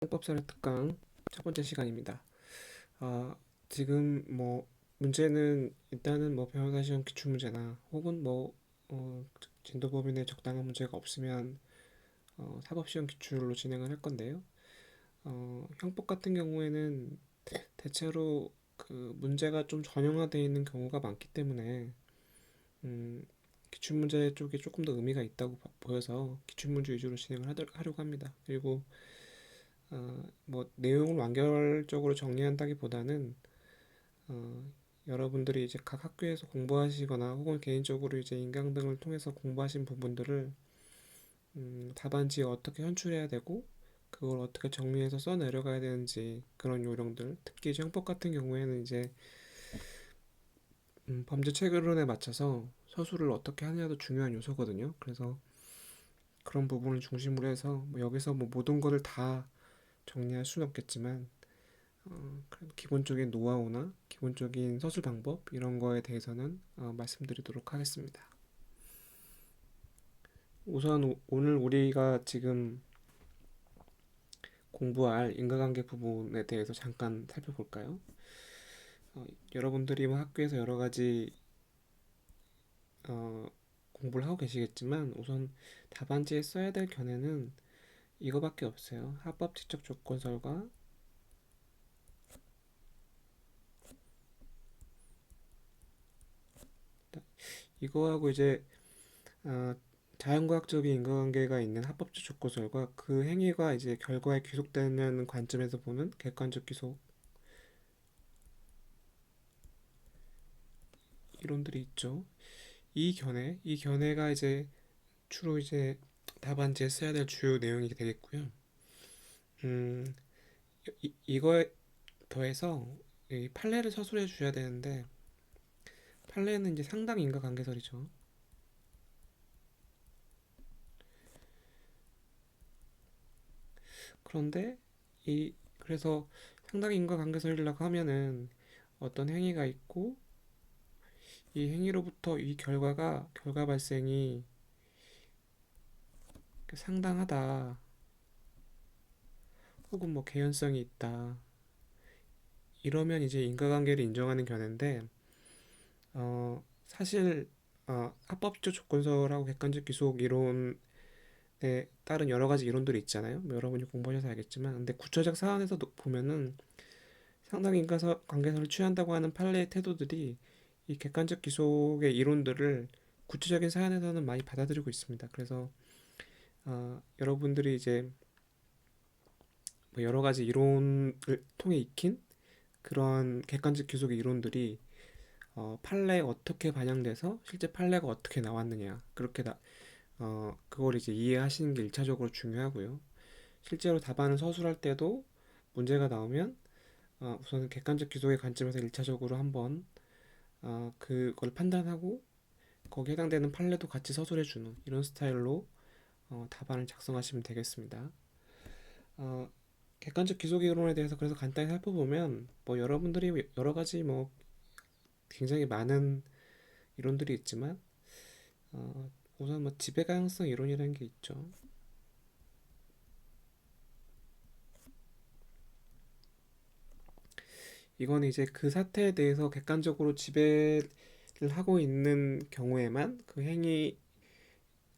형법설의 특강 첫 번째 시간입니다. 지금 문제는 일단은 변호사 시험 기출 문제나 혹은 진도법인에 적당한 문제가 없으면 사법 시험 기출로 진행을 할 건데요. 형법 같은 경우에는 대체로 그 문제가 좀 전형화되어 있는 경우가 많기 때문에 기출 문제 쪽에 조금 더 의미가 있다고 보여서 기출 문제 위주로 진행을 하려고 합니다. 그리고 내용을 완결적으로 정리한다기보다는 여러분들이 이제 각 학교에서 공부하시거나 혹은 개인적으로 이제 인강 등을 통해서 공부하신 부분들을 답안지에 어떻게 현출해야 되고 그걸 어떻게 정리해서 써 내려가야 되는지 그런 요령들, 특히 이제 형법 같은 경우에는 이제 범죄 체계론에 맞춰서 서술을 어떻게 하느냐도 중요한 요소거든요. 그래서 그런 부분을 중심으로 해서 여기서 모든 것을 다 정리할 수는 없겠지만 기본적인 노하우나 기본적인 서술 방법 이런 거에 대해서는 말씀드리도록 하겠습니다. 우선 오늘 우리가 지금 공부할 인과관계 부분에 대해서 잠깐 살펴볼까요? 여러분들이 학교에서 여러 가지 공부를 하고 계시겠지만 우선 답안지에 써야 될 견해는 이거밖에 없어요. 합법지적 조건설과 이거하고 이제 어, 자연과학적인 인과관계가 있는 합법적 조건설과 그 행위가 이제 결과에 귀속되는 관점에서 보는 객관적 귀속 이론들이 있죠. 이 견해가 이제 주로 이제 답안지에 써야 될 주요 내용이 되겠고요. 음, 이거에 더해서 이 판례를 서술해 주셔야 되는데 판례는 이제 상당 인과관계설이죠. 그런데 그래서 상당 인과관계설이라고 하면은 어떤 행위가 있고 이 행위로부터 이 결과 발생이 상당하다 혹은 개연성이 있다 이러면 이제 인과관계를 인정하는 견해인데 사실 합법적 조건설하고 객관적 기속 이론에 따른 여러 가지 이론들이 있잖아요. 여러분이 공부하셔서 알겠지만 근데 구체적 사안에서 보면은 상당 인과관계설을 취한다고 하는 판례의 태도들이 이 객관적 기속의 이론들을 구체적인 사안에서는 많이 받아들이고 있습니다. 그래서 여러분들이 이제 여러 가지 이론을 통해 익힌 그런 객관적 기속의 이론들이 판례에 어떻게 반영돼서 실제 판례가 어떻게 나왔느냐 그걸 이제 이해하시는 게 일차적으로 중요하고요. 실제로 답안을 서술할 때도 문제가 나오면 우선 객관적 기속의 관점에서 일차적으로 한번 그걸 판단하고 거기에 해당되는 판례도 같이 서술해주는 이런 스타일로 답안을 작성하시면 되겠습니다. 어, 객관적 기속 이론에 대해서 그래서 간단히 살펴보면 여러분들이 여러 가지 굉장히 많은 이론들이 있지만 우선 지배 가능성 이론이라는 게 있죠. 이건 이제 그 사태에 대해서 객관적으로 지배를 하고 있는 경우에만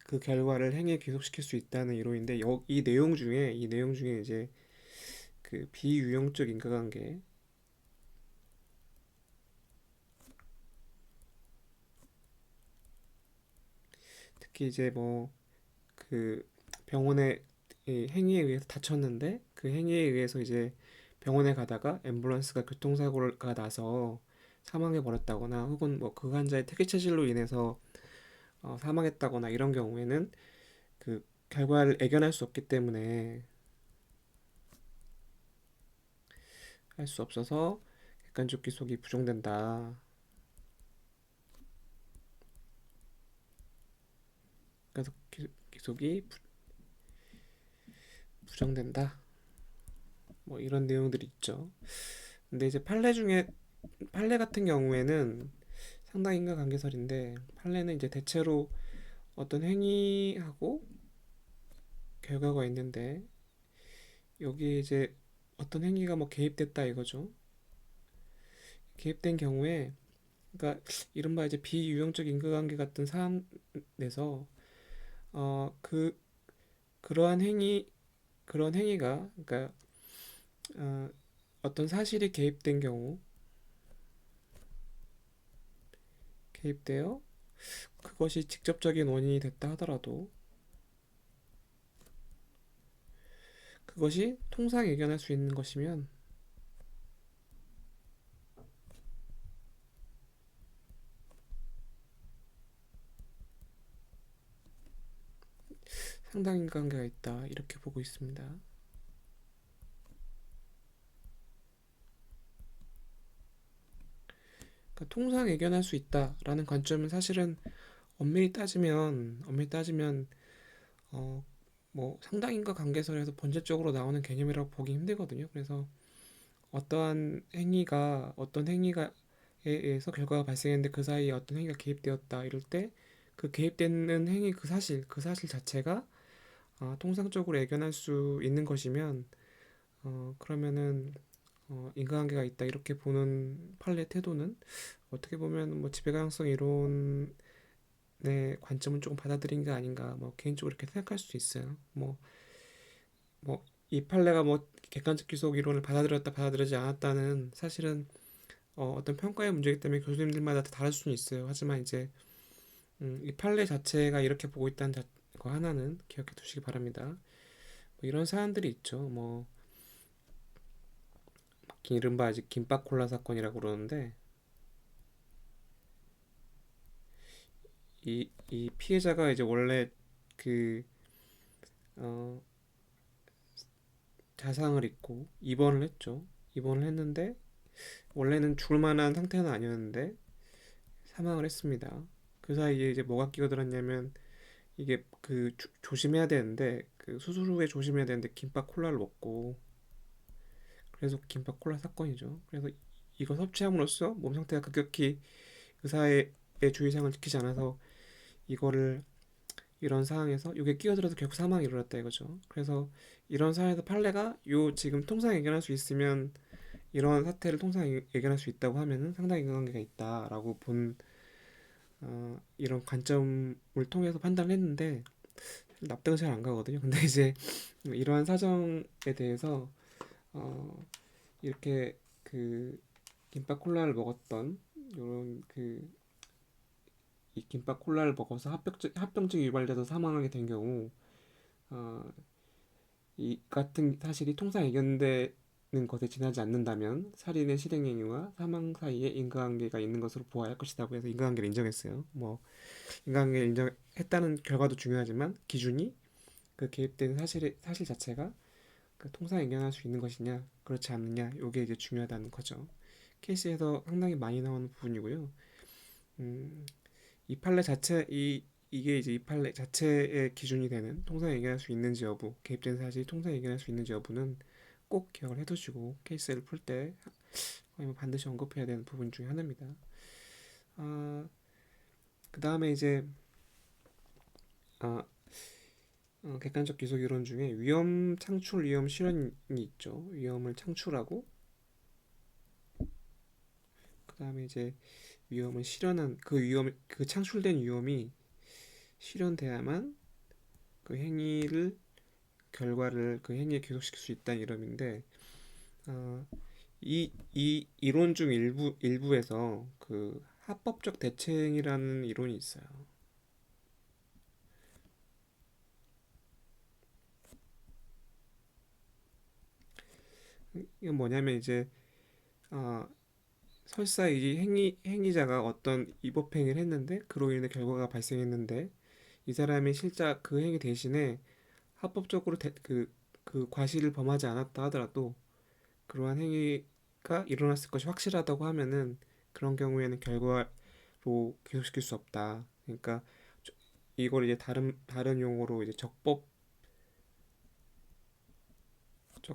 그 결과를 행위에 귀속시킬 수 있다는 이론인데 이 내용 중에 이제 그 비유형적 인과관계 특히 이제 그 병원에 이 행위에 의해서 다쳤는데 그 행위에 의해서 이제 병원에 가다가 앰뷸런스가 교통사고가 나서 사망해 버렸다거나 혹은 그 환자의 특이체질로 인해서 사망했다거나 이런 경우에는 그 결과를 애견할 수 없기 때문에 할 수 없어서 객관적 기속이 부정된다. 그래서 기속이 부정된다. 이런 내용들이 있죠. 근데 이제 판례 같은 경우에는 상당 인과관계설인데 판례는 이제 대체로 어떤 행위하고 결과가 있는데 여기 이제 어떤 행위가 뭐 개입됐다 이거죠. 개입된 경우에 그러니까 이른바 이제 비유형적 인과관계 같은 사안에서 그 그러한 행위 그런 행위가 그러니까 어, 어떤 사실이 개입되어 그것이 직접적인 원인이 됐다 하더라도 그것이 통상 예견할 수 있는 것이면 상당 인과관계가 있다 이렇게 보고 있습니다. 그러니까 통상 예견할 수 있다라는 관점은 사실은 엄밀히 따지면 어, 뭐 상당인과 관계설에서 본질적으로 나오는 개념이라고 보기 힘들거든요. 그래서 어떤 행위가 에 의해서 결과가 발생했는데 그 사이에 어떤 행위가 개입되었다 이럴 때 그 개입되는 행위 그 사실 자체가 통상적으로 예견할 수 있는 것이면 그러면은 인과관계가 있다 이렇게 보는 판례 태도는 어떻게 보면 뭐 지배가능성 이론의 관점은 조금 받아들인 게 아닌가 뭐 개인적으로 이렇게 생각할 수도 있어요. 이 판례가 뭐 객관적 기속 이론을 받아들이지 않았다는 사실은 어떤 평가의 문제이기 때문에 교수님들마다 다 다를 수는 있어요. 하지만 이제 이 판례 자체가 이렇게 보고 있다는 거 하나는 기억해 두시기 바랍니다. 뭐 이런 사안들이 있죠. 뭐 이른바 이제 김밥콜라 사건이라고 그러는데 이 피해자가 이제 원래 그 어, 자상을 입고 입원을 했죠. 입원을 했는데 원래는 죽을 만한 상태는 아니었는데 사망을 했습니다. 그 사이에 이제 뭐가 끼어들었냐면 이게 조심해야 되는데 그 수술 후에 조심해야 되는데 김밥 콜라를 먹고 그래서 김밥 콜라 사건이죠. 그래서 이거 섭취함으로써 몸 상태가 급격히 의사의 주의사항을 지키지 않아서 이거를 이런 상황에서 이게 끼어들어서 결국 사망이 일어났다 이거죠. 그래서 이런 상황에서 판례가 요 지금 통상 예견할 수 있으면 이런 사태를 통상 예견할 수 있다고 하면은 상당히 인과관계가 있다라고 본 이런 관점을 통해서 판단을 했는데 납득은 잘 안 가거든요. 근데 이제 이러한 사정에 대해서 어, 이렇게 그 김밥 콜라를 먹었던 이런 이 김밥 콜라를 먹어서 합병증이 유발돼서 사망하게 된 경우 어, 이 같은 사실이 통상 예견되는 것에 지나지 않는다면 살인의 실행행위와 사망 사이에 인과관계가 있는 것으로 보아야 할 것이다고 해서 인과관계를 인정했어요. 뭐 인과관계를 인정했다는 결과도 중요하지만 기준이 그 개입된 사실 자체가 그 통상 예견할 수 있는 것이냐 그렇지 않느냐 이게 이제 중요하다는 거죠. 케이스에서 상당히 많이 나오는 부분이고요. 음, 이 판례 자체 이게 이제 이 판례 자체의 기준이 되는 통상 예견할 수 있는지 여부, 개입된 사실이 통상 예견할 수 있는지 여부는 꼭 기억을 해두시고 케이스를 풀 때 반드시 언급해야 되는 부분 중에 하나입니다. 아, 그 다음에 이제 아, 객관적 기속 이론 중에 위험 창출, 위험 실현이 있죠. 위험을 창출하고 그 다음에 이제 위험을 실현한 그 창출된 위험이 실현돼야만 그 결과를 그 행위에 계속시킬 수 있다는 이론인데 어, 이 이론 중 일부에서 그 합법적 대체행위라는 이론이 있어요. 이건 뭐냐면 이제 어, 설사 이 행위자가 어떤 위법 행위를 했는데 그로 인해 결과가 발생했는데 이 사람이 실제 그 행위 대신에 합법적으로 그 과실을 범하지 않았다 하더라도 그러한 행위가 일어났을 것이 확실하다고 하면은 그런 경우에는 결과로 기속시킬 수 없다. 그러니까 이걸 이제 다른 용어로 이제 적법적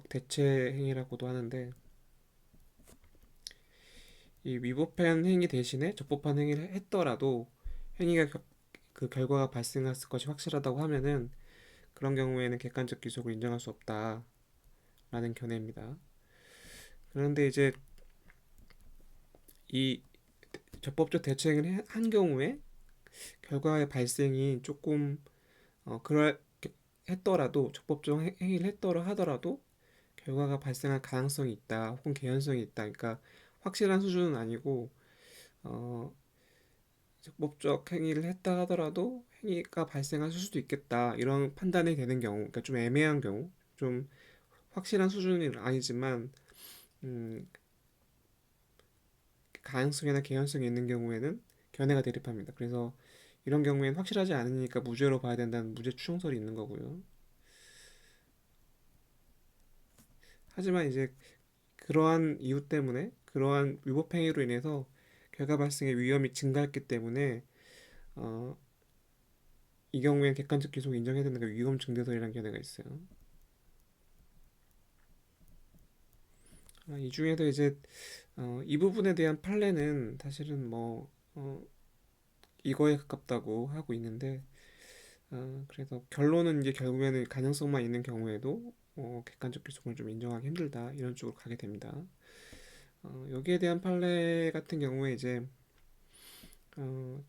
대체 행위라고도 하는데 이 위법한 행위 대신에 적법한 행위를 했더라도 행위가 그 결과가 발생했을 것이 확실하다고 하면은 그런 경우에는 객관적 기속을 인정할 수 없다. 라는 견해입니다. 그런데 이제 이 적법적 대처행위를 한 경우에 결과의 발생이 조금 그럴 했더라도 적법적 행위를 했더라 하더라도 결과가 발생할 가능성이 있다 혹은 개연성이 있다. 그러니까 확실한 수준은 아니고 어, 적법적 행위를 했다 하더라도 행위가 발생할 수도 있겠다 이런 판단이 되는 경우, 그러니까 좀 애매한 경우, 좀 확실한 수준은 아니지만 음, 가능성이나 개연성이 있는 경우에는 견해가 대립합니다. 그래서 이런 경우에는 확실하지 않으니까 무죄로 봐야 된다는 무죄 추정설이 있는 거고요. 하지만 이제 그러한 이유 때문에 그러한 위법 행위로 인해서 결과 발생의 위험이 증가했기 때문에 어, 이 경우엔 객관적 기소를 인정해야 되는 게 위험 증대설이라는 견해가 있어요. 이 중에도 이제 이 부분에 대한 판례는 사실은 뭐 이거에 가깝다고 하고 있는데 그래서 결론은 이제 결국에는 가능성만 있는 경우에도 객관적 기소를 좀 인정하기 힘들다 이런 쪽으로 가게 됩니다. 여기에 대한 판례 같은 경우에 어,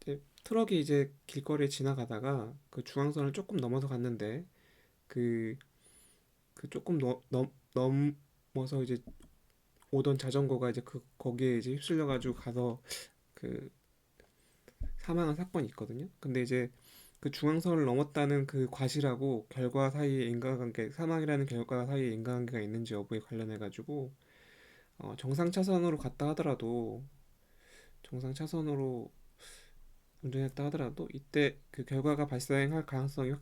이제 트럭이 이제 길거리에 지나가다가 그 중앙선을 조금 넘어서 갔는데 그, 그 조금 넘어서 이제 오던 자전거가 이제 거기에 이제 휩쓸려 가지고 가서 그 사망한 사건이 있거든요. 근데 이제 그 중앙선을 넘었다는 그 과실하고 결과 사이에 인과관계, 사망이라는 결과 사이에 인과관계가 있는지 여부에 관련해 가지고 정상 차선으로 갔다 하더라도 정상 차선으로 운전했다 하더라도 이때 그 결과가 발생할 가능성이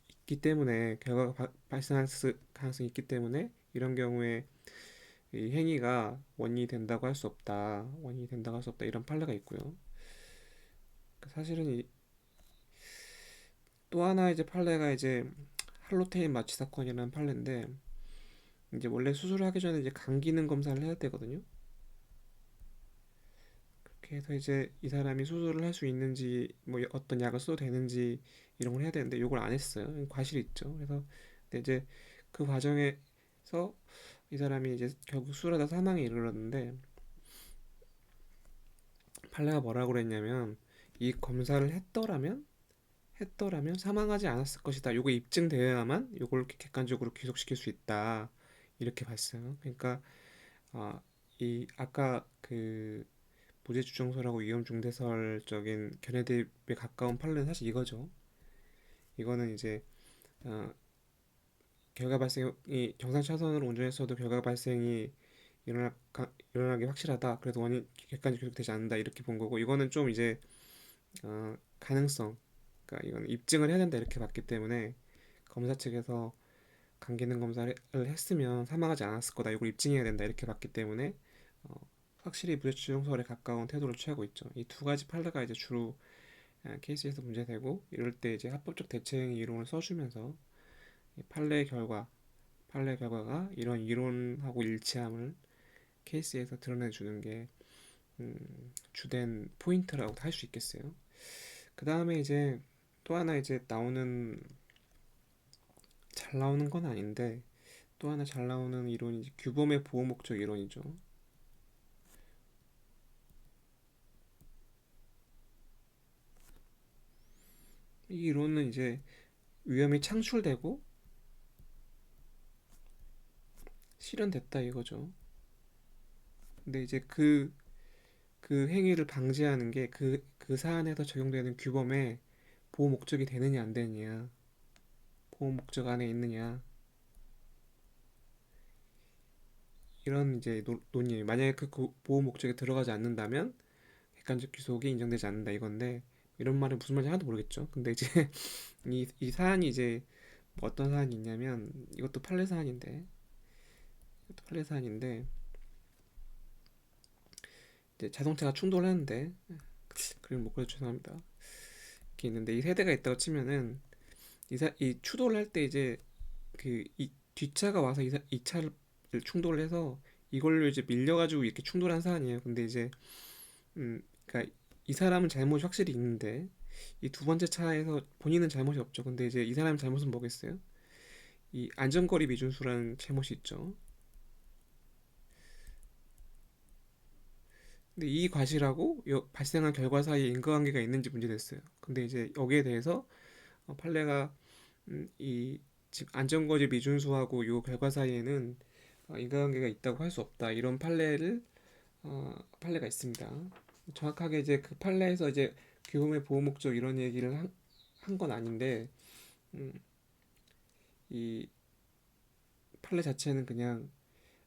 있기 때문에 가능성이 있기 때문에 이런 경우에 이 행위가 원인이 된다고 할 수 없다 이런 판례가 있고요. 사실은 또 하나 이제 판례가 이제 할로테인 마취 사건이라는 판례인데 이제 원래 수술을 하기 전에 이제 간 기능 검사를 해야 되거든요. 그렇게 해서 이제 이 사람이 수술을 할 수 있는지 뭐 어떤 약을 써도 되는지 이런 걸 해야 되는데 이걸 안 했어요. 과실이 있죠. 그래서 근데 이제 그 과정에서 이 사람이 이제 결국 수술하다 사망에 이르렀는데 판례가 뭐라고 그랬냐면 이 검사를 했더라면 사망하지 않았을 것이다. 요거 입증되어야만 요걸 객관적으로 귀속시킬 수 있다. 이렇게 봤어요. 그러니까 이 아까 그 무죄 추정설하고 위험 중대설적인 견해 대입에 가까운 판례는 사실 이거죠. 이거는 이제 어, 결과 발생이 정상 차선으로 운전했어도 결과 발생이 일어나기 확실하다. 그래서 원인 객관적 귀속되지 않는다. 이렇게 본 거고 이거는 좀 이제 가능성, 그러니까 이건 입증을 해야 된다 이렇게 봤기 때문에 검사 측에서 강기능 검사를 했으면 사망하지 않았을 거다. 이걸 입증해야 된다 이렇게 봤기 때문에 어, 확실히 무죄 추정설에 가까운 태도를 취하고 있죠. 이 두 가지 판례가 이제 주로 케이스에서 문제되고 이럴 때 이제 합법적 대체행위 이론을 써주면서 판례 결과 판례 결과가 이런 이론하고 일치함을 케이스에서 드러내주는 게 음, 주된 포인트라고 할 수 있겠어요. 그 다음에 이제 또 하나 이제 잘 나오는 건 아닌데 또 하나 잘 나오는 이론이 규범의 보호 목적 이론이죠. 이 이론은 이제 위험이 창출되고 실현됐다 이거죠. 근데 이제 그 행위를 방지하는 게 그 사안에서 적용되는 규범에 보호 목적이 되느냐 안 되느냐, 보호 목적 안에 있느냐 이런 이제 논의. 만약에 그 보호 목적에 들어가지 않는다면 객관적 귀속이 인정되지 않는다 이건데 이런 말은 무슨 말인지 하나도 모르겠죠. 근데 이제 이 사안이 이제 뭐 어떤 사안이 있냐면 이것도 판례 사안인데 이제 자동차가 충돌하는데 그림 못 그려 죄송합니다. 이렇게 있는데 이 세대가 있다고 치면은 이 추돌을 할 때 이제 이 뒷차가 와서 이 차를 충돌을 해서 이걸로 이제 밀려가지고 이렇게 충돌한 사안이에요. 근데 이제 그러니까 이 사람은 잘못이 확실히 있는데 이 두 번째 차에서 본인은 잘못이 없죠. 근데 이제 이 사람의 잘못은 뭐겠어요? 이 안전거리 미준수라는 잘못이 있죠. 근데 이 과실하고 발생한 결과 사이에 인과관계가 있는지 문제됐어요. 근데 이제 여기에 대해서 판례가 이 지금 안전거리 미준수하고 요 결과 사이에는 인과관계가 있다고 할 수 없다. 이런 판례가 있습니다. 정확하게 이제 그 판례에서 이제 규범의 보호 목적 이런 얘기를 한 건 아닌데 음, 이 판례 자체는 그냥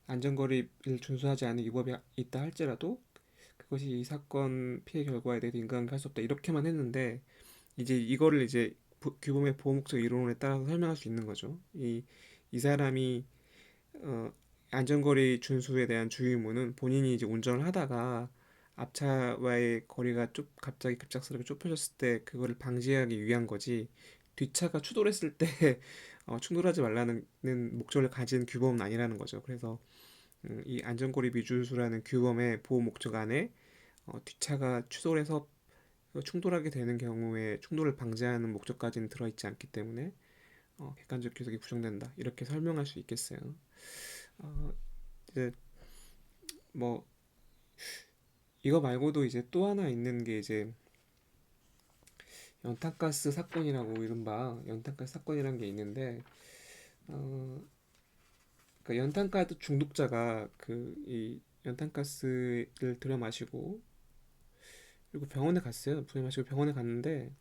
안전거리를 준수하지 않은 위법이 있다 할지라도 그것이 이 사건 피해 결과에 대해 인과관계 할 수 없다 이렇게만 했는데 이제 이거를 이제 규범의 보호 목적 이론에 따라서 설명할 수 있는 거죠. 이 사람이 어, 안전거리 준수에 대한 주의무는 본인이 이제 운전을 하다가 앞차와의 거리가 갑자기 급작스럽게 좁혀졌을 때 그거를 방지하기 위한 거지 뒷차가 추돌했을 때 충돌하지 말라는 목적을 가진 규범은 아니라는 거죠. 그래서 이 안전거리 미준수라는 규범의 보호 목적 안에 뒷차가 추돌해서 충돌하게 되는 경우에 충돌을 방지하는 목적까지는 들어있지 않기 때문에 객관적 규속이 부정된다 이렇게 설명할 수 있겠어요. 어, 이제 뭐 이거 말고도 이제 또 하나 있는 게 이제 연탄가스 사건이라고 이른바 연탄가스 사건이라는 게 있는데 어, 그러니까 연탄가스 중독자가 그 이 연탄가스를 들여 마시고 그리고 병원에 갔어요. 들여 마시고 병원에 갔는데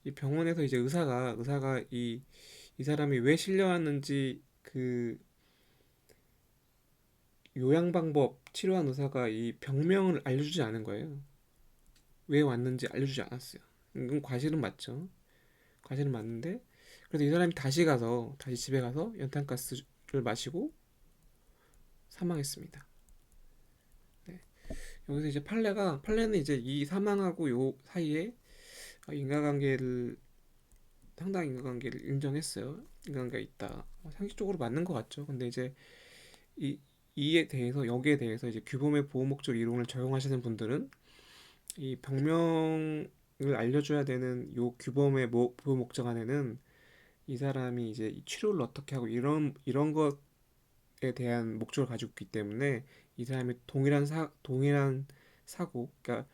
이 병원에서 이제 의사가 이 사람이 왜 실려왔는지 그 요양 방법 치료한 의사가 이 병명을 알려주지 않은 거예요. 왜 왔는지 알려주지 않았어요. 이건 과실은 맞죠. 과실은 맞는데 그래서 이 사람이 다시 집에 가서 연탄가스를 마시고 사망했습니다. 네. 여기서 이제 판례는 이제 이 사망하고 요 사이에 인과관계를 상당 인과관계를 인정했어요. 인과관계가 있다. 상식적으로 맞는 것 같죠. 근데 이제 이 여기에 대해서 이제 규범의 보호 목적 이론을 적용하시는 분들은 이 병명을 알려줘야 되는 요 규범의 보호 목적 안에는 이 사람이 이제 이 치료를 어떻게 하고 이런 것에 대한 목적을 가지고 있기 때문에 이 사람이 동일한 사고, 그러니까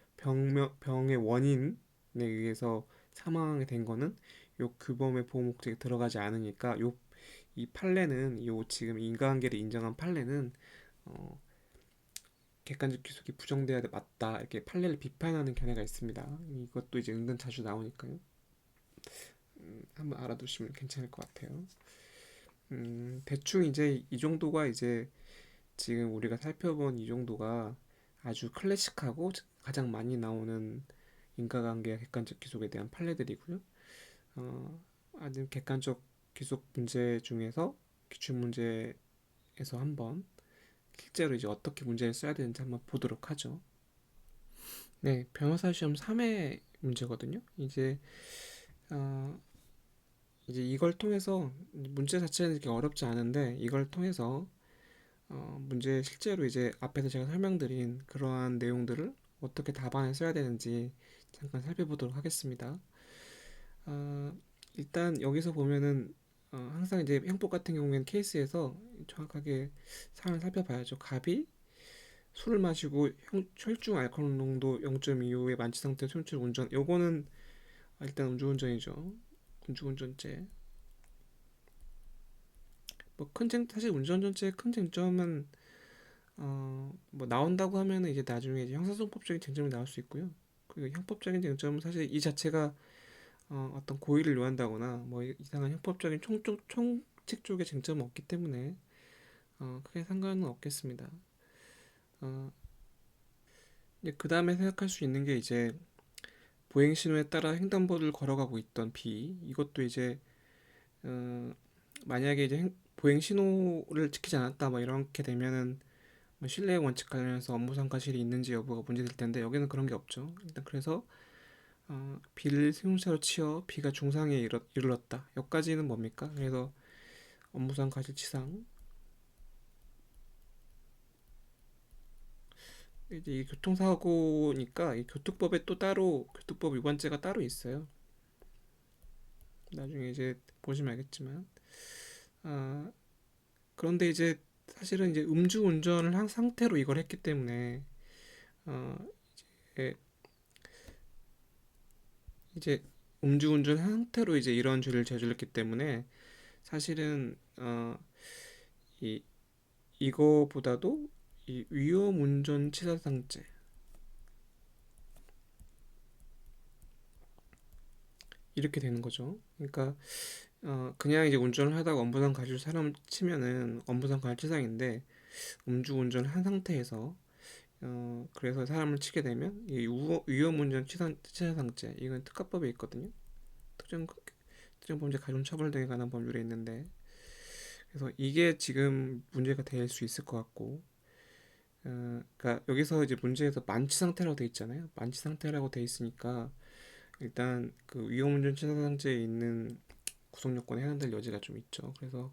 병의 원인에 의해서 사망하게 된 거는 요 규범의 보호 목적에 들어가지 않으니까 이 판례는 요 지금 인과관계를 인정한 판례는 어, 객관적 기속이 부정돼야 맞다 이렇게 판례를 비판하는 견해가 있습니다. 이것도 이제 은근 자주 나오니까요. 한번 알아두시면 괜찮을 것 같아요. 대충 이제 이 정도가 이제 지금 우리가 살펴본 이 정도가 아주 클래식하고 가장 많이 나오는 인과관계와 객관적 기속에 대한 판례들이고요. 아주 객관적 기속 문제 중에서 기출 문제에서 한번 실제로 이제 어떻게 문제를 써야 되는지 한번 보도록 하죠. 네, 변호사 시험 3회 문제거든요. 어, 이제 이걸 통해서 문제 자체는 이렇게 어렵지 않은데 이걸 통해서 문제 실제로 이제 앞에서 제가 설명드린 그러한 내용들을 어떻게 답안에 써야 되는지 잠깐 살펴보도록 하겠습니다. 어, 일단 여기서 보면은 항상 이제 형법 같은 경우에는 케이스에서 정확하게 사안을 살펴봐야죠. 갑이 술을 마시고 혈중 알코올 농도 0.25의 만취 상태 촌출 운전. 요거는 일단 음주운전이죠. 음주운전죄. 사실 운전운전죄의 큰 쟁점은 뭐 나온다고 하면은 이제 나중에 이제 형사소송법적인 쟁점이 나올 수 있고요. 그리고 형법적인 쟁점은 사실 이 자체가 어떤 고의를 요한다거나 뭐 이상한 형법적인 총칙 쪽에 쟁점은 없기 때문에 크게 상관은 없겠습니다. 어, 이제 그 다음에 생각할 수 있는 게 이제 보행 신호에 따라 횡단보도를 걸어가고 있던 B 이것도 이제 어, 만약에 이제 보행 신호를 지키지 않았다 뭐 이렇게 되면은 뭐 신뢰 원칙 관련해서 업무상 과실이 있는지 여부가 문제될 텐데 여기는 그런 게 없죠. 일단 그래서 B를 승용차로 치어 B가 중상에 이르렀다. 여기까지는 뭡니까? 그래서 업무상 과실치상. 이제 이 교통사고니까 이 교통법에 또 따로 교통법 위반죄가 따로 있어요. 나중에 이제 보시면 알겠지만 아 그런데 이제 사실은 이제 음주운전을 한 상태로 이걸 했기 때문에 어 예, 이제 음주운전 한 상태로 이제 이런 죄를 저질렀기 때문에 사실은 이 이거보다도 이 위험운전 치사상죄 이렇게 되는 거죠. 그러니까 그냥 이제 운전을 하다가 엄부상 가실 사람 치면은 엄부상 과실치상인데 음주운전 한 상태에서 그래서 사람을 치게 되면 이 위험운전 치사상죄 이건 특가법에 있거든요. 특정 특정범죄 가중처벌 등에 관한 법률에 있는데 그래서 이게 지금 문제가 될 수 있을 것 같고 그러니까 여기서 이제 문제에서 만취 상태라고 돼 있잖아요. 만취 상태라고 돼 있으니까 일단 그 위험운전 치사상죄에 있는 구속 요건에 해당될 여지가 좀 있죠. 그래서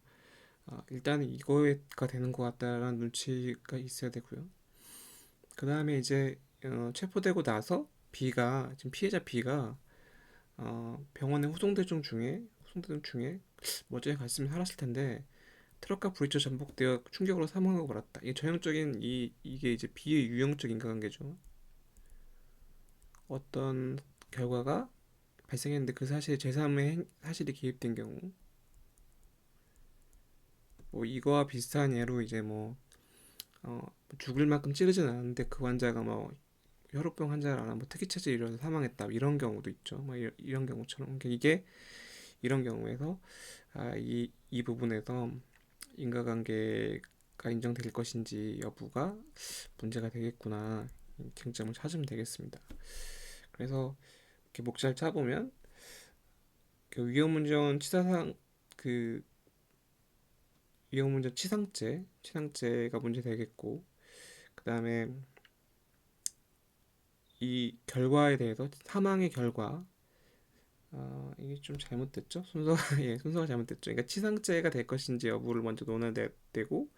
일단은 이거가 되는 것 같다라는 눈치가 있어야 되고요. 그 다음에 이제 체포되고 나서 지금 피해자 B가 병원에 후송대 중 중에 멀쩡히 갔으면 살았을 텐데 트럭과 부딪혀 전복되어 충격으로 사망하고 말았다. 이게 전형적인 이게 이제 B의 유형적 인과관계죠. 어떤 결과가 발생했는데 그 사실에 제3의 사실이 개입된 경우 뭐 이거와 비슷한 예로 이제 뭐 죽을 만큼 찌르진 않았는데 그 환자가 뭐 혈우병 환자라나 뭐 특이체질 이런 사망했다 이런 경우도 있죠. 뭐 이런 경우처럼 그러니까 이게 이런 경우에서 이 부분에서 인과관계가 인정될 것인지 여부가 문제가 되겠구나 쟁점을 찾으면 되겠습니다. 그래서 이렇게 목차를 짜보면 그 그 위험운전 치상죄가 문제 되겠고 그 다음에 이 결과에 대해서 사망의 결과 이게 좀 잘못됐죠? 순서가 예, 순서가 잘못됐죠. 그러니까 치상죄가 될 것인지 여부를 먼저 논해야 되고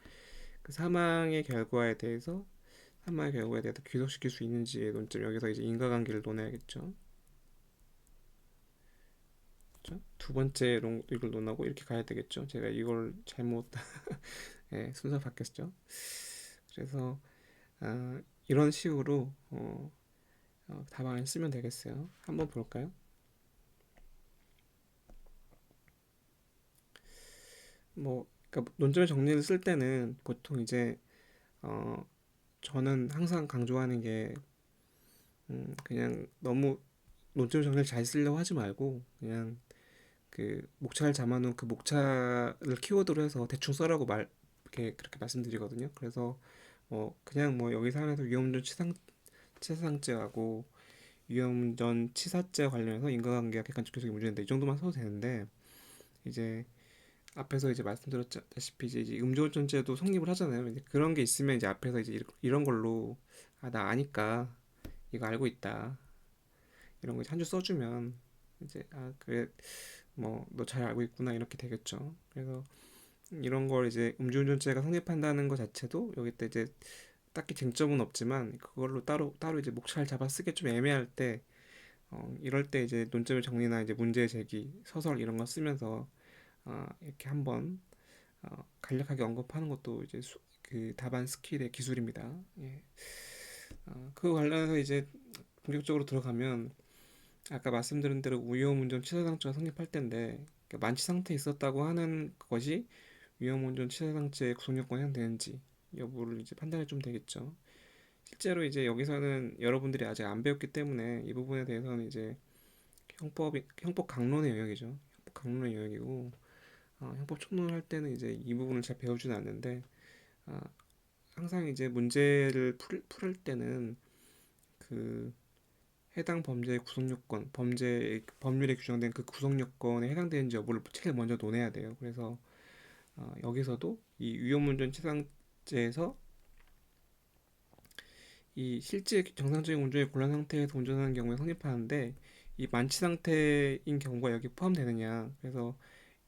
그 사망의 결과에 대해서 귀속시킬 수 있는지의 논점 여기서 이제 인과관계를 논해야겠죠. 그렇죠? 두 번째 이걸 논하고 이렇게 가야 되겠죠. 제가 이걸 잘못 예, 순서 바뀌었죠. 그래서 이런 식으로 답안을 쓰면 되겠어요. 한번 볼까요? 뭐 그러니까 논점의 정리를 쓸 때는 보통 이제 어, 저는 항상 강조하는 게 그냥 너무 논점 정리를 잘 쓰려고 하지 말고 그냥 그 목차를 잡아놓은 그 목차를 키워드로 해서 대충 써라고 이렇게 그렇게 말씀드리거든요. 그래서 그냥 뭐 여기서 하나에서 위험운전 치사상죄하고 위험운전 치사죄 관련해서 인과관계가 객관적 교속이 문제인데 이 정도만 써도 되는데 이제 앞에서 이제 말씀드렸다시피 이제 음주운전죄도 성립을 하잖아요. 이제 그런 게 있으면 이제 앞에서 이제 이런 걸로 나 아니까 이거 알고 있다 이런 거 한 줄 써주면 이제 그래 뭐 너 잘 알고 있구나 이렇게 되겠죠. 그래서 이런 걸 이제 음주운전죄가 성립한다는 것 자체도 여기 때 이제 딱히 쟁점은 없지만 그걸로 따로 이제 목차를 잡아 쓰기 좀 애매할 때 이럴 때 이제 논점의 정리나 이제 문제 제기 서술 이런 거 쓰면서 이렇게 한번 간략하게 언급하는 것도 이제 그 답안 스킬의 기술입니다. 예. 그 관련해서 이제 본격적으로 들어가면 아까 말씀드린 대로 위험운전 치사상죄가 성립할 텐데 그러니까 만취 상태에 있었다고 하는 것이 위험운전 치사상죄 구속요건에 해당되는지 여부를 이제 판단해 주면 되겠죠. 실제로 이제 여기서는 여러분들이 아직 안 배웠기 때문에 이 부분에 대해서는 이제 형법 강론의 영역이죠. 형법 강론의 영역이고 형법 총론을 할 때는 이제 이 부분을 잘 배우지는 않는데 어, 항상 이제 문제를 풀 때는 그 해당 범죄의 구속요건, 법률에 규정된 그 구속요건에 해당되는지 여부를 제일 먼저 논해야 돼요. 그래서 여기서도 이 위험운전 치상죄에서 이 실제 정상적인 운전의 곤란 상태에서 운전하는 경우에 성립하는데 이 만취 상태인 경우가 여기 포함되느냐. 그래서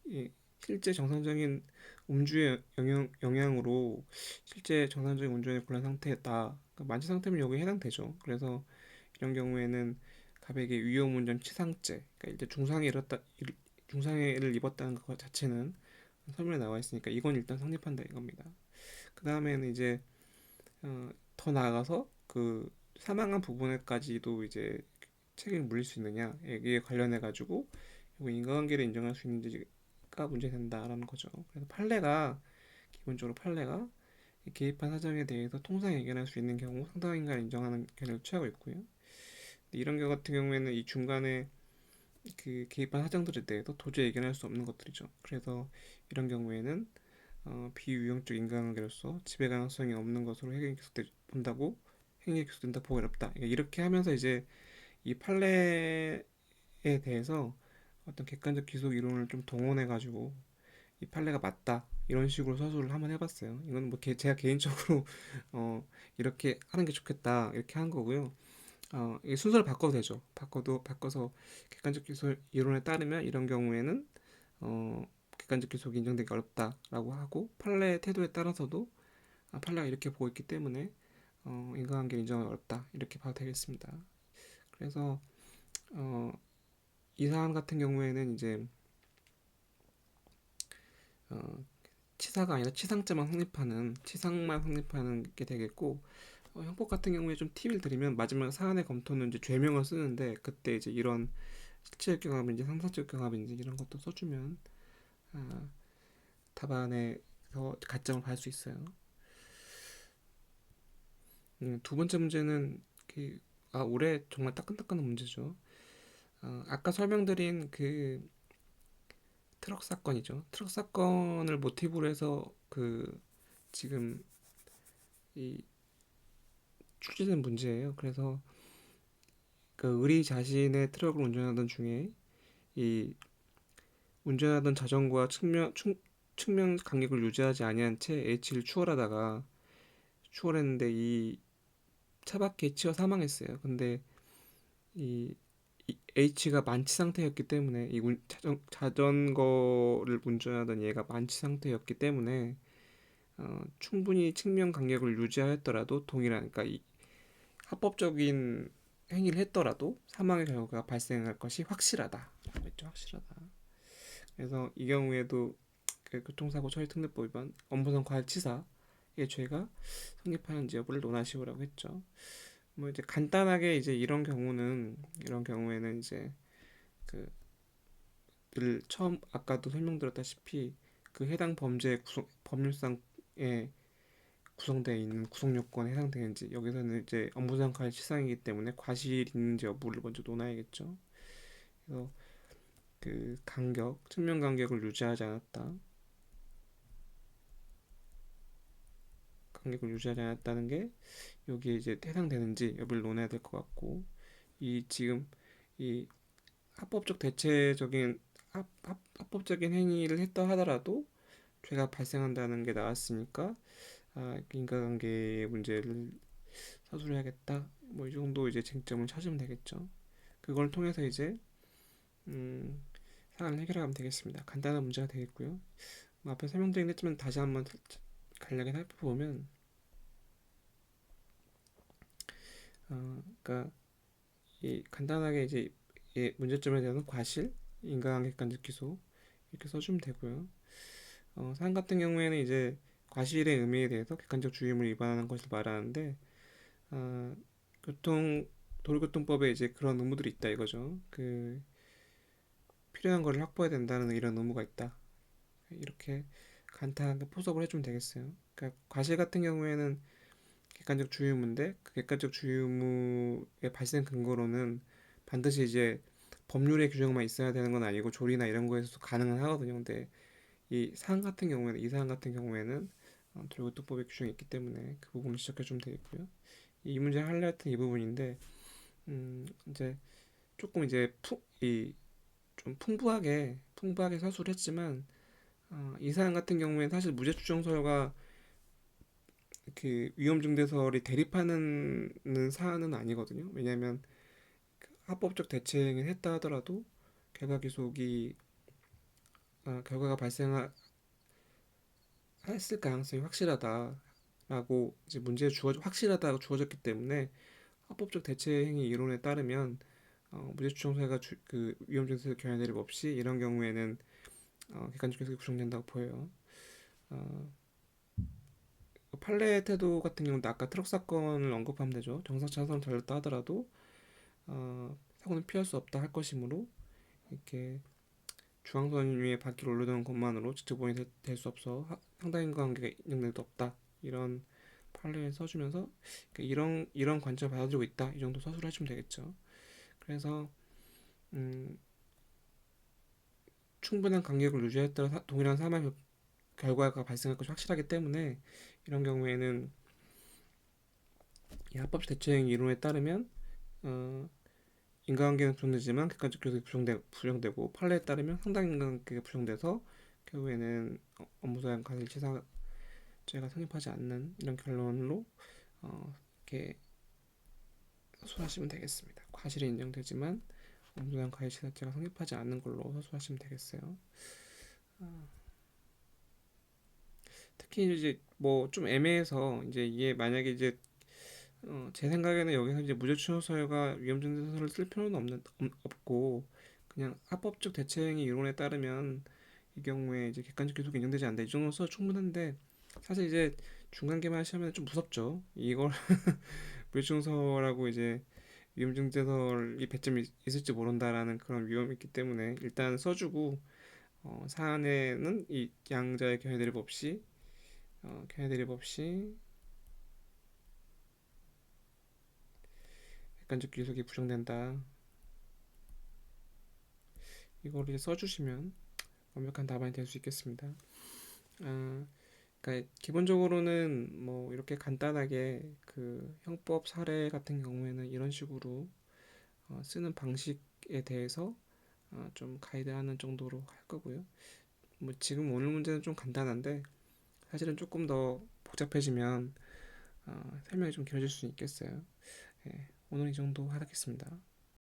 이 실제 정상적인 음주의 영향으로 실제 정상적인 운전의 곤란 상태다. 그러니까 만취 상태면 여기에 해당되죠. 그래서 이런 경우에는 갑에게 위험운전 치상죄, 그러니까 일단 중상해를 입었다는 것 자체는 설명에 나와 있으니까 이건 일단 성립한다 이겁니다. 그 다음에는 이제 더 나아가서 그 사망한 부분에까지도 이제 책임을 물릴 수 있느냐 여기에 관련해 가지고 인과관계를 인정할 수 있는지가 문제된다라는 거죠. 그래서 판례가 기본적으로 판례가 개입한 사정에 대해서 통상 예견할 수 있는 경우 상당인가를 인정하는 견해를 취하고 있고요. 이런 경우 같은 경우에는 이 중간에 그 개입한 사정들에 대해서 도저히 예견할 수 없는 것들이죠. 그래서 이런 경우에는 비유형적 인과관계로서 지배 가능성이 없는 것으로 행위 기속된다 보기 어렵다. 그러니까 이렇게 하면서 이제 이 판례에 대해서 어떤 객관적 기속 이론을 좀 동원해 가지고 이 판례가 맞다 이런 식으로 서술을 한번 해봤어요. 이건 뭐 제가 개인적으로 이렇게 하는 게 좋겠다 이렇게 한 거고요. 이 순서를 바꿔도 되죠. 바꿔서 객관적 기속 이론에 따르면 이런 경우에는 객관적 기속이 인정되기 어렵다라고 하고 판례 태도에 따라서도 판례가 이렇게 보고 있기 때문에 인과관계를 인정하기 어렵다 이렇게 봐도 되겠습니다. 그래서 어, 이 사안 같은 경우에는 이제 어, 치사가 아니라 치상만 성립하는 게 되겠고 형법 같은 경우에 좀 팁을 드리면 마지막 사안의 검토는 이제 죄명을 쓰는데 그때 이제 이런 실체적 경합인지 상상적 경합인지 이런 것도 써주면 아, 답안에서 가점을 받을 수 있어요. 두 번째 문제는 올해 정말 따끈따끈한 문제죠. 아까 설명드린 그 트럭 사건이죠. 트럭 사건을 모티브로 해서 지금 이 출제된 문제예요. 그래서 그 의리 자신의 트럭을 운전하던 중에 이 운전하던 자전거와 측면 간격을 유지하지 아니한 채 H를 추월했는데 이 차박에 치여 사망했어요. 근데 이, 이 H가 만취 상태였기 때문에 자전거를 운전하던 얘가 만취 상태였기 때문에 충분히 측면 간격을 유지하였더라도 그러니까 이 합법적인 행위를 했더라도 사망의 경우가 발생할 것이 확실하다라고 했죠. 확실하다. 그래서 이 경우에도 그 교통사고 처리특례법 위반 업무상 과실치사의 죄가 성립하는지 여부를 논하시오라고 했죠. 뭐 이제 간단하게 이제 이런 경우에는 이제 그 늘 처음 아까도 설명드렸다시피 그 해당 범죄 법률상에 구성되어 있는 구성 요건에 해당되는지 여기서는 이제 업무상 과실치상이기 때문에 과실이 있는지 여부를 먼저 논해야겠죠. 그래서 측면 간격을 유지하지 않았다. 간격을 유지하지 않았다는 게 여기에 이제 해당되는지 여부를 논해야 될 것 같고 지금 이 합법적 대체적인 합법적인 행위를 했다 하더라도 죄가 발생한다는 게 나왔으니까 인과관계의 문제를 서술해야겠다. 뭐 이 정도 이제 쟁점을 찾으면 되겠죠. 그걸 통해서 이제 음, 사안을 해결하면 되겠습니다. 간단한 문제가 되겠고요. 뭐 앞에 설명드린 했지만 다시 한번 간략히 살펴보면 그러니까 이 간단하게 이제 이 문제점에 대한 과실, 인과관계 객관적 기소 이렇게 써주면 되고요. 사안 같은 경우에는 이제 과실의 의미에 대해서 객관적 주의임을 위반하는 것을 말하는데 어, 교통 도로교통법에 이제 그런 의무들이 있다 이거죠. 필요한 거를 확보해야 된다는 이런 의무가 있다. 이렇게 간단하게 포섭을 해주면 되겠어요. 그러니까 과실 같은 경우에는 객관적 주의 의무인데 그 객관적 주의 의무의 발생 근거로는 반드시 이제 법률의 규정만 있어야 되는 건 아니고 조리나 이런 거에서도 가능은 하거든요. 근데 이 사안 같은 경우에는 도로교통법의 규정이 있기 때문에 그 부분을 지적해 주면 되겠고요. 이 문제 하이라이트는 이 부분인데 이제 조금 이제 좀 풍부하게 서술을 했지만 이 사안 같은 경우에는 사실 무죄추정설과 위험중대설이 대립하는 사안은 아니거든요. 왜냐하면 합법적 대체행위를 했다 하더라도 결과 기속이 결과가 발생했을 가능성이 확실하다. 라고 이제 문제 주어 확실하다고 주어졌기 때문에 합법적 대체 행위 이론에 따르면 무죄추정사가 그 위험 증세 경향 대립 없이 이런 경우에는 객관적 교섭이 부정된다고 보여요. 어, 판례 태도 같은 경우도 아까 트럭 사건을 언급하면 되죠. 정상 차선을 달렸다 하더라도 사고는 피할 수 없다 할 것이므로 이렇게 중앙선 위에 바퀴를 올려두는 것만으로 직접 보행이 될 수 없어 상당 인과관계가 인정될 수 없다 이런 판례를 써주면서 그러니까 이런 관점을 받아들이고 있다 이 정도 서술을 해주면 되겠죠. 그래서 음, 충분한 간격을 유지했더라 동일한 사망 결과가 발생할 것이 확실하기 때문에 이런 경우에는 이 합법적 대체행 이론에 따르면 어, 인과관계는 부정되지만 객관적 교섭이 부정되고 판례에 따르면 상당 인과관계가 부정돼서 결국에는 업무사용 과실치사죄가 성립하지 않는 이런 결론으로 이렇게 서술하시면 되겠습니다. 과실이 인정되지만 업무사용 과실치사죄가 성립하지 않는 걸로 서술하시면 되겠어요. 특히 이제 뭐 좀 애매해서 이제 이게 만약에 이제 제 생각에는 여기서 이제 무죄추정사유가 위험증세서를 쓸 필요는 없고 그냥 합법적 대체행위 이론에 따르면 이 경우에 이제 객관적 교속이 인정되지 않는다 이 정도 써 충분한데 사실 이제 중간 계말 시험에는 좀 무섭죠. 이걸 무죄추정서라고 이제 위험증세설이 배점이 있을지 모른다라는 그런 위험이 있기 때문에 일단 써주고 사안에는 이 양자의 견해 대립 없이 견해 대립 없이 객관적 귀속이 부정된다. 이걸 이제 써주시면 완벽한 답안이 될 수 있겠습니다. 아, 그러니까 기본적으로는 뭐 이렇게 간단하게 그 형법 사례 같은 경우에는 이런 식으로 쓰는 방식에 대해서 좀 가이드하는 정도로 할 거고요. 뭐 지금 오늘 문제는 좀 간단한데 사실은 조금 더 복잡해지면 설명이 좀 길어질 수 있겠어요. 예, 오늘 이 정도 하겠습니다.